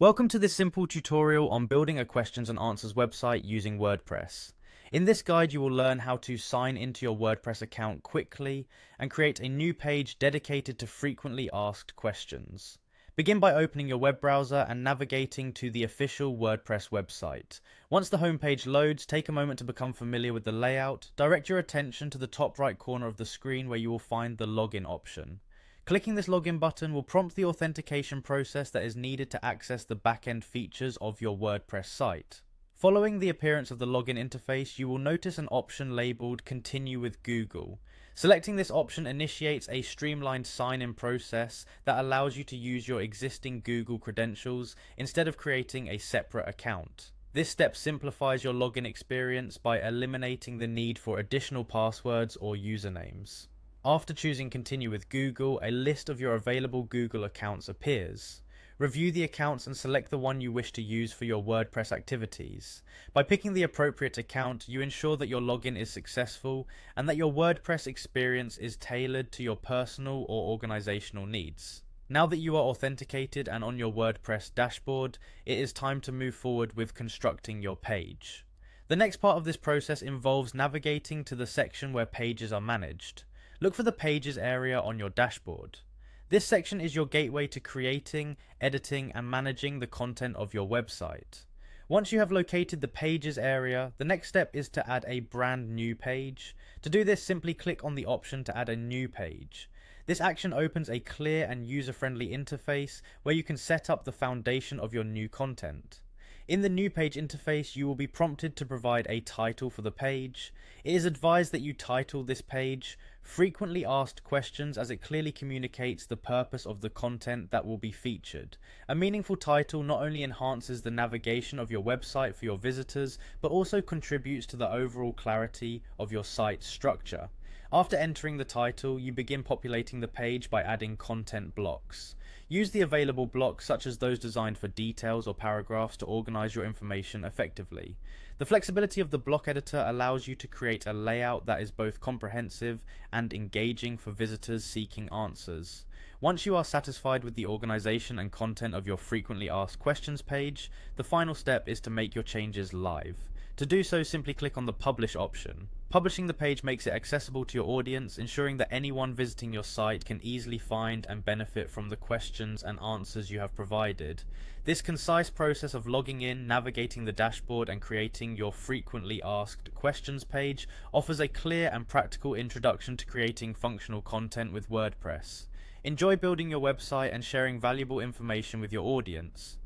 Welcome to this simple tutorial on building a questions and answers website using WordPress. In this guide, you will learn how to sign into your WordPress account quickly and create a new page dedicated to frequently asked questions. Begin by opening your web browser and navigating to the official WordPress website. Once the homepage loads, take a moment to become familiar with the layout. Direct your attention to the top right corner of the screen where you will find the login option. Clicking this login button will prompt the authentication process that is needed to access the backend features of your WordPress site. Following the appearance of the login interface, you will notice an option labeled Continue with Google. Selecting this option initiates a streamlined sign-in process that allows you to use your existing Google credentials instead of creating a separate account. This step simplifies your login experience by eliminating the need for additional passwords or usernames. After choosing Continue with Google, a list of your available Google accounts appears. Review the accounts and select the one you wish to use for your WordPress activities. By picking the appropriate account, you ensure that your login is successful and that your WordPress experience is tailored to your personal or organizational needs. Now that you are authenticated and on your WordPress dashboard, it is time to move forward with constructing your page. The next part of this process involves navigating to the section where pages are managed. Look for the Pages area on your dashboard. This section is your gateway to creating, editing, and managing the content of your website. Once you have located the Pages area, the next step is to add a brand new page. To do this, simply click on the option to add a new page. This action opens a clear and user-friendly interface where you can set up the foundation of your new content. In the new page interface, you will be prompted to provide a title for the page. It is advised that you title this page Frequently Asked Questions, as it clearly communicates the purpose of the content that will be featured. A meaningful title not only enhances the navigation of your website for your visitors, but also contributes to the overall clarity of your site's structure. After entering the title, you begin populating the page by adding content blocks. Use the available blocks, such as those designed for details or paragraphs, to organize your information effectively. The flexibility of the block editor allows you to create a layout that is both comprehensive and engaging for visitors seeking answers. Once you are satisfied with the organization and content of your frequently asked questions page, the final step is to make your changes live. To do so, simply click on the Publish option. Publishing the page makes it accessible to your audience, ensuring that anyone visiting your site can easily find and benefit from the questions and answers you have provided. This concise process of logging in, navigating the dashboard, and creating your frequently asked questions page offers a clear and practical introduction to creating functional content with WordPress. Enjoy building your website and sharing valuable information with your audience.